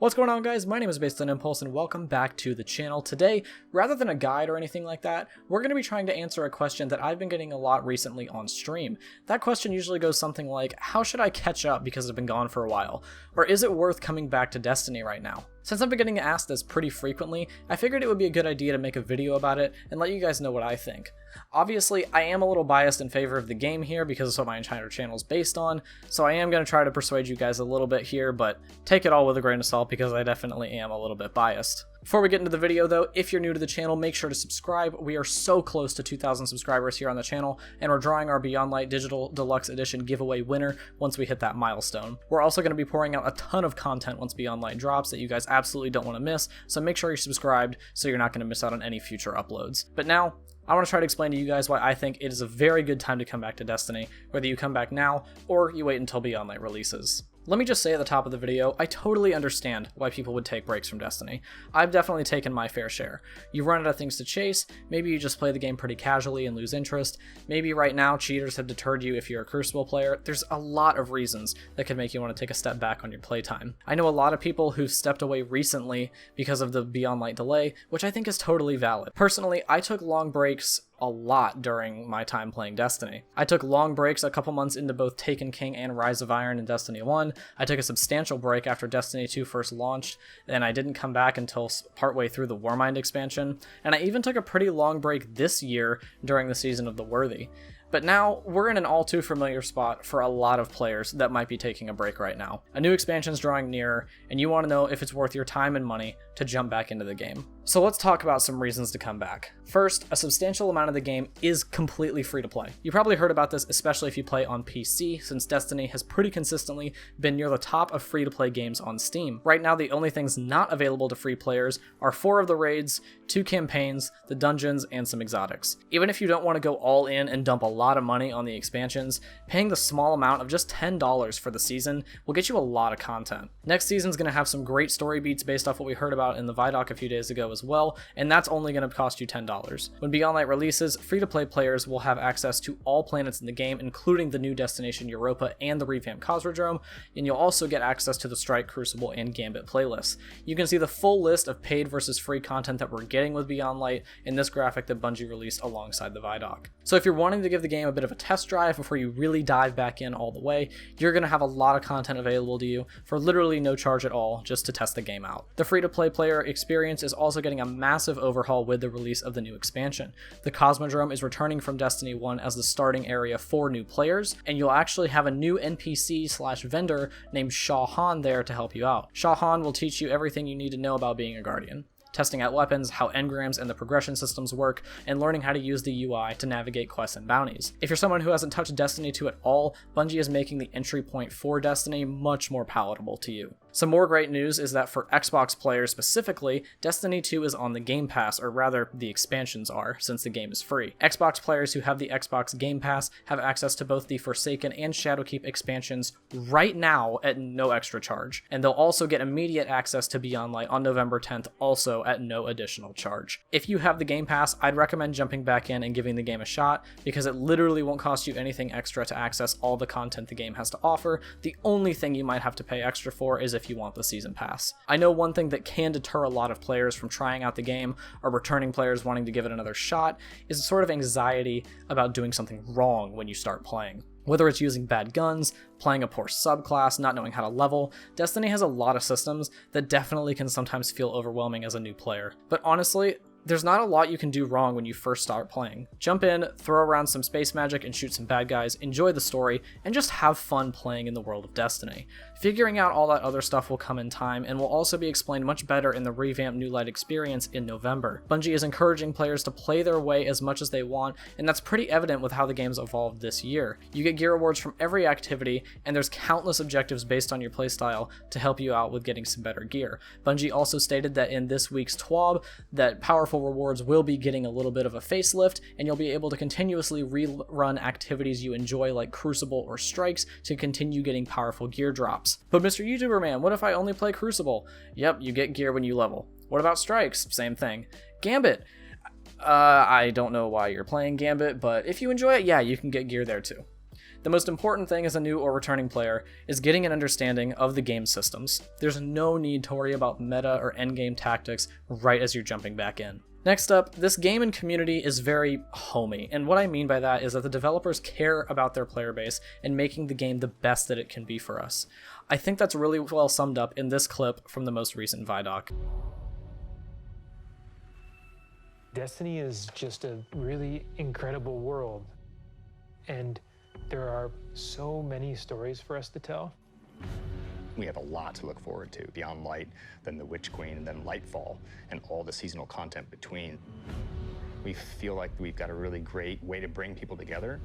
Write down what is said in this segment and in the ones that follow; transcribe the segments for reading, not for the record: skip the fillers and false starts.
What's going on, guys? My name is BasedOnImpulse and welcome back to the channel. Today, rather than a guide or anything like that, we're going to be trying to answer a question that I've been getting a lot recently on stream. That question usually goes something like, how should I catch up because I've been gone for a while? Or is it worth coming back to Destiny right now? Since I've been getting asked this pretty frequently, I figured it would be a good idea to make a video about it and let you guys know what I think. Obviously, I am a little biased in favor of the game here because it's what my entire channel is based on, so I am going to try to persuade you guys a little bit here, but take it all with a grain of salt because I definitely am a little bit biased. Before we get into the video though, if you're new to the channel, make sure to subscribe. We are so close to 2,000 subscribers here on the channel, and we're drawing our Beyond Light Digital Deluxe Edition giveaway winner once we hit that milestone. We're also going to be pouring out a ton of content once Beyond Light drops that you guys absolutely don't want to miss, so make sure you're subscribed so you're not going to miss out on any future uploads. But now, I want to try to explain to you guys why I think it is a very good time to come back to Destiny, whether you come back now or you wait until Beyond Light releases. Let me just say at the top of the video, I totally understand why people would take breaks from Destiny. I've definitely taken my fair share. You run out of things to chase, maybe you just play the game pretty casually and lose interest, maybe right now cheaters have deterred you if you're a Crucible player. There's a lot of reasons that could make you want to take a step back on your playtime. I know a lot of people who've stepped away recently because of the Beyond Light delay, which I think is totally valid. Personally, I took long breaks a lot during my time playing Destiny. I took long breaks a couple months into both Taken King and Rise of Iron in Destiny 1. I took a substantial break after Destiny 2 first launched, and I didn't come back until partway through the Warmind expansion, and I even took a pretty long break this year during the Season of the Worthy. But now, we're in an all too familiar spot for a lot of players that might be taking a break right now. A new expansion's drawing nearer, and you want to know if it's worth your time and money to jump back into the game. So let's talk about some reasons to come back. First, a substantial amount of the game is completely free to play. You probably heard about this, especially if you play on PC, since Destiny has pretty consistently been near the top of free to play games on Steam. Right now, the only things not available to free players are 4 of the raids, 2 campaigns, the dungeons, and some exotics. Even if you don't want to go all in and dump a lot of money on the expansions, paying the small amount of just $10 for the season will get you a lot of content. Next season's going to have some great story beats based off what we heard about in the Vidoc a few days ago as well, and that's only going to cost you $10. When Beyond Light releases, free-to-play players will have access to all planets in the game, including the new destination Europa and the revamped Cosmodrome, and you'll also get access to the Strike, Crucible, and Gambit playlists. You can see the full list of paid versus free content that we're getting with Beyond Light in this graphic that Bungie released alongside the Vidoc. So if you're wanting to give the game a bit of a test drive before you really dive back in all the way, you're going to have a lot of content available to you for literally no charge at all just to test the game out. The free-to-play player experience is also getting a massive overhaul with the release of the new expansion. The Cosmodrome is returning from Destiny 1 as the starting area for new players, and you'll actually have a new NPC/vendor named Shaw Han there to help you out. Shaw Han will teach you everything you need to know about being a Guardian. Testing out weapons, how engrams and the progression systems work, and learning how to use the UI to navigate quests and bounties. If you're someone who hasn't touched Destiny 2 at all, Bungie is making the entry point for Destiny much more palatable to you. Some more great news is that for Xbox players specifically, Destiny 2 is on the Game Pass, or rather, the expansions are, since the game is free. Xbox players who have the Xbox Game Pass have access to both the Forsaken and Shadowkeep expansions right now at no extra charge, and they'll also get immediate access to Beyond Light on November 10th, also at no additional charge. If you have the Game Pass, I'd recommend jumping back in and giving the game a shot, because it literally won't cost you anything extra to access all the content the game has to offer. The only thing you might have to pay extra for is if you want the season pass. I know one thing that can deter a lot of players from trying out the game, or returning players wanting to give it another shot, is a sort of anxiety about doing something wrong when you start playing. Whether it's using bad guns, playing a poor subclass, not knowing how to level, Destiny has a lot of systems that definitely can sometimes feel overwhelming as a new player. But honestly, there's not a lot you can do wrong when you first start playing. Jump in, throw around some space magic and shoot some bad guys, enjoy the story, and just have fun playing in the world of Destiny. Figuring out all that other stuff will come in time and will also be explained much better in the revamped New Light experience in November. Bungie is encouraging players to play their way as much as they want, and that's pretty evident with how the game's evolved this year. You get gear rewards from every activity, and there's countless objectives based on your playstyle to help you out with getting some better gear. Bungie also stated that in this week's TWAB, that powerful rewards will be getting a little bit of a facelift, and you'll be able to continuously rerun activities you enjoy like Crucible or Strikes to continue getting powerful gear drops. But Mr. YouTuber man, what if I only play Crucible? Yep, you get gear when you level. What about Strikes? Same thing. Gambit? I don't know why you're playing Gambit, but if you enjoy it, yeah, you can get gear there too. The most important thing as a new or returning player is getting an understanding of the game systems. There's no need to worry about meta or endgame tactics right as you're jumping back in. Next up, this game and community is very homey, and what I mean by that is that the developers care about their player base and making the game the best that it can be for us. I think that's really well summed up in this clip from the most recent Vidoc. Destiny is just a really incredible world, and there are so many stories for us to tell. We have a lot to look forward to, beyond Light, then the Witch Queen, and then Lightfall, and all the seasonal content between. We feel like we've got a really great way to bring people together.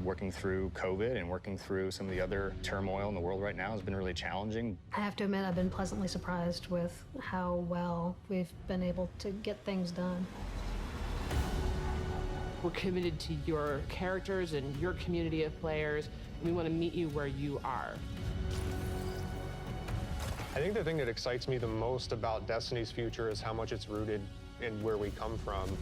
Working through COVID and working through some of the other turmoil in the world right now has been really challenging. I have to admit, I've been pleasantly surprised with how well we've been able to get things done. We're committed to your characters and your community of players. We want to meet you where you are. I think the thing that excites me the most about Destiny's future is how much it's rooted in where we come from.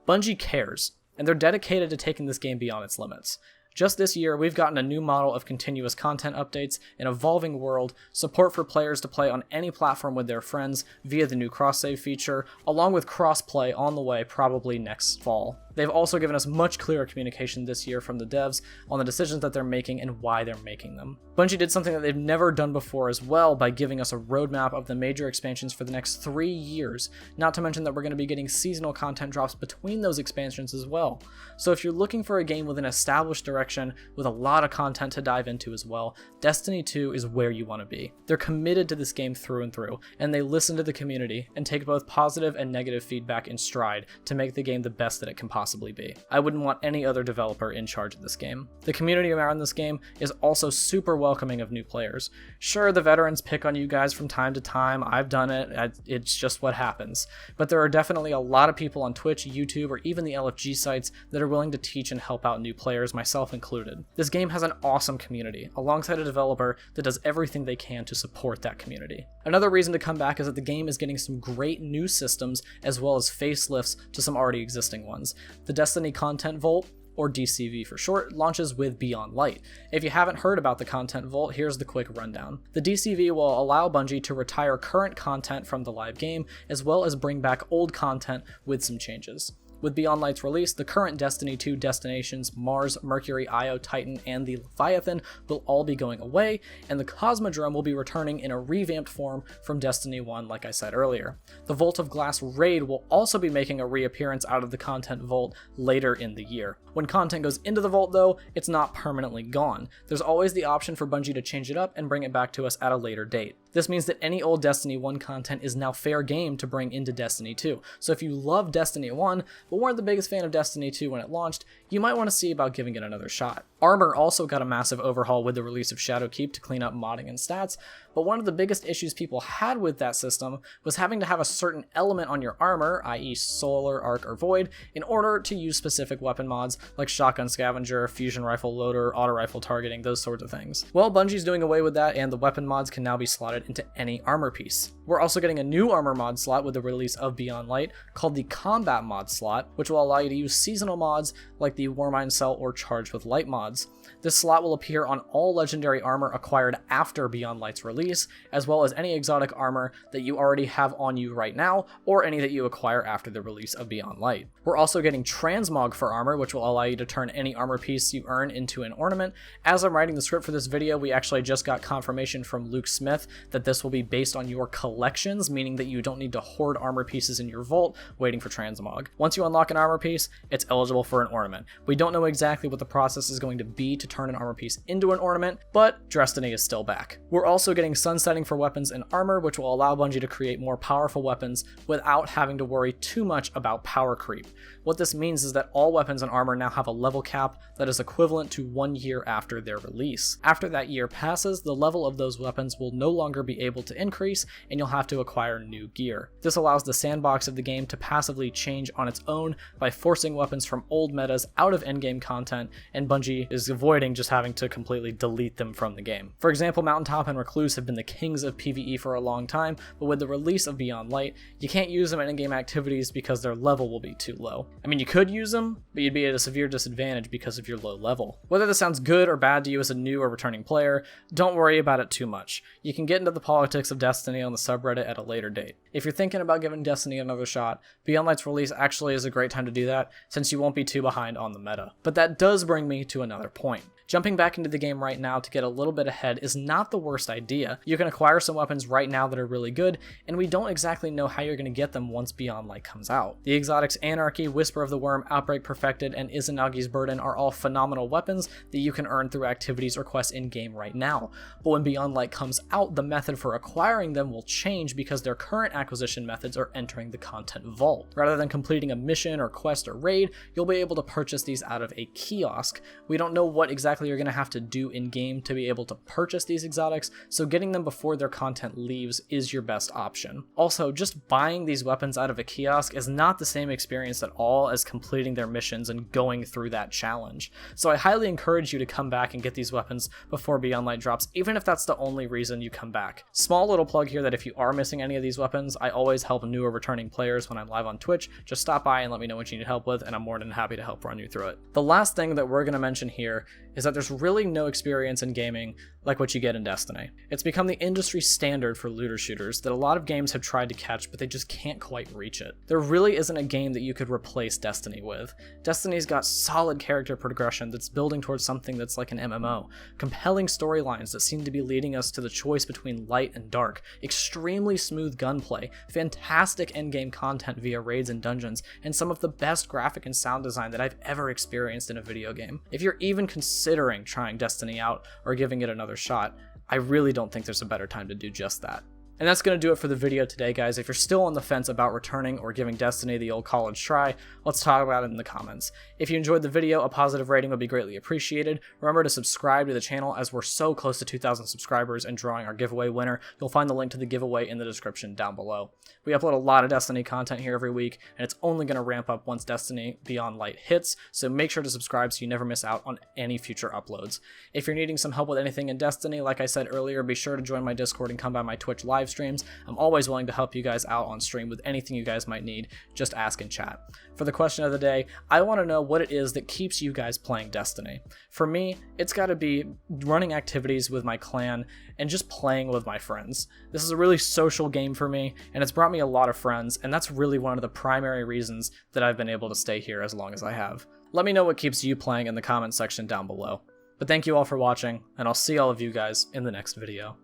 Bungie cares, and they're dedicated to taking this game beyond its limits. Just this year, we've gotten a new model of continuous content updates, an evolving world, support for players to play on any platform with their friends via the new cross-save feature, along with cross-play on the way probably next fall. They've also given us much clearer communication this year from the devs on the decisions that they're making and why they're making them. Bungie did something that they've never done before as well by giving us a roadmap of the major expansions for the next 3 years, not to mention that we're going to be getting seasonal content drops between those expansions as well. So if you're looking for a game with an established direction with a lot of content to dive into as well, Destiny 2 is where you want to be. They're committed to this game through and through, and they listen to the community and take both positive and negative feedback in stride to make the game the best that it can possibly be. I wouldn't want any other developer in charge of this game. The community around this game is also super welcoming of new players. Sure, the veterans pick on you guys from time to time. I've done it. It's just what happens. But there are definitely a lot of people on Twitch, YouTube, or even the LFG sites that are willing to teach and help out new players, myself included. This game has an awesome community, alongside a developer that does everything they can to support that community. Another reason to come back is that the game is getting some great new systems as well as facelifts to some already existing ones. The Destiny Content Vault, or DCV for short, launches with Beyond Light. If you haven't heard about the Content Vault, here's the quick rundown. The DCV will allow Bungie to retire current content from the live game, as well as bring back old content with some changes. With Beyond Light's release, the current Destiny 2 destinations, Mars, Mercury, Io, Titan, and the Leviathan, will all be going away, and the Cosmodrome will be returning in a revamped form from Destiny 1, like I said earlier. The Vault of Glass raid will also be making a reappearance out of the Content Vault later in the year. When content goes into the Vault, though, it's not permanently gone. There's always the option for Bungie to change it up and bring it back to us at a later date. This means that any old Destiny 1 content is now fair game to bring into Destiny 2. So if you love Destiny 1, but weren't the biggest fan of Destiny 2 when it launched, you might want to see about giving it another shot. Armor also got a massive overhaul with the release of Shadowkeep to clean up modding and stats, but one of the biggest issues people had with that system was having to have a certain element on your armor, i.e. Solar, Arc, or Void, in order to use specific weapon mods like Shotgun Scavenger, Fusion Rifle Loader, Auto Rifle Targeting, those sorts of things. Well, Bungie's doing away with that, and the weapon mods can now be slotted into any armor piece. We're also getting a new armor mod slot with the release of Beyond Light called the Combat mod slot, which will allow you to use seasonal mods like the Warmind Cell or Charged with Light mods. This slot will appear on all legendary armor acquired after Beyond Light's release, as well as any exotic armor that you already have on you right now, or any that you acquire after the release of Beyond Light. We're also getting Transmog for armor, which will allow you to turn any armor piece you earn into an ornament. As I'm writing the script for this video, we actually just got confirmation from Luke Smith that this will be based on your collections, meaning that you don't need to hoard armor pieces in your vault waiting for Transmog. Once you unlock an armor piece, it's eligible for an ornament. We don't know exactly what the process is going to be to turn an armor piece into an ornament, but Destiny is still back. We're also getting sunsetting for weapons and armor, which will allow Bungie to create more powerful weapons without having to worry too much about power creep. What this means is that all weapons and armor now have a level cap that is equivalent to 1 year after their release. After that year passes, the level of those weapons will no longer be able to increase, and you'll have to acquire new gear. This allows the sandbox of the game to passively change on its own own by forcing weapons from old metas out of endgame content, and Bungie is avoiding just having to completely delete them from the game. For example, Mountaintop and Recluse have been the kings of PvE for a long time, but with the release of Beyond Light, you can't use them in in-game activities because their level will be too low. I mean, you could use them, but you'd be at a severe disadvantage because of your low level. Whether this sounds good or bad to you as a new or returning player, don't worry about it too much. You can get into the politics of Destiny on the subreddit at a later date. If you're thinking about giving Destiny another shot, Beyond Light's release actually is a great time to do that, since you won't be too behind on the meta. But that does bring me to another point. Jumping back into the game right now to get a little bit ahead is not the worst idea. You can acquire some weapons right now that are really good, and we don't exactly know how you're going to get them once Beyond Light comes out. The exotics Anarchy, Whisper of the Worm, Outbreak Perfected, and Izanagi's Burden are all phenomenal weapons that you can earn through activities or quests in-game right now. But when Beyond Light comes out, the method for acquiring them will change because their current acquisition methods are entering the content vault. Rather than completing a mission or quest or raid, you'll be able to purchase these out of a kiosk. We don't know what exactly you're going to have to do in game to be able to purchase these exotics, so getting them before their content leaves is your best option. Also, just buying these weapons out of a kiosk is not the same experience at all as completing their missions and going through that challenge. So I highly encourage you to come back and get these weapons before Beyond Light drops, even if that's the only reason you come back. Small little plug here that if you are missing any of these weapons, I always help new or returning players when I'm live on Twitch. Just stop by and let me know what you need help with, and I'm more than happy to help run you through it. The last thing that we're going to mention here is that there's really no experience in gaming like what you get in Destiny. It's become the industry standard for looter shooters that a lot of games have tried to catch, but they just can't quite reach it. There really isn't a game that you could replace Destiny with. Destiny's got solid character progression that's building towards something that's like an MMO, compelling storylines that seem to be leading us to the choice between light and dark, extremely smooth gunplay, fantastic endgame content via raids and dungeons, and some of the best graphic and sound design that I've ever experienced in a video game. If you're even considering trying Destiny out or giving it another shot, I really don't think there's a better time to do just that. And that's going to do it for the video today, guys. If you're still on the fence about returning or giving Destiny the old college try, let's talk about it in the comments. If you enjoyed the video, a positive rating would be greatly appreciated. Remember to subscribe to the channel as we're so close to 2,000 subscribers and drawing our giveaway winner. You'll find the link to the giveaway in the description down below. We upload a lot of Destiny content here every week, and it's only going to ramp up once Destiny Beyond Light hits, so make sure to subscribe so you never miss out on any future uploads. If you're needing some help with anything in Destiny, like I said earlier, be sure to join my Discord and come by my Twitch live streams. I'm always willing to help you guys out on stream with anything you guys might need. Just ask in chat. For the question of the day, I want to know what it is that keeps you guys playing Destiny. For me, it's got to be running activities with my clan and just playing with my friends. This is a really social game for me, and it's brought me a lot of friends, and that's really one of the primary reasons that I've been able to stay here as long as I have. Let me know what keeps you playing in the comment section down below. But thank you all for watching, and I'll see all of you guys in the next video.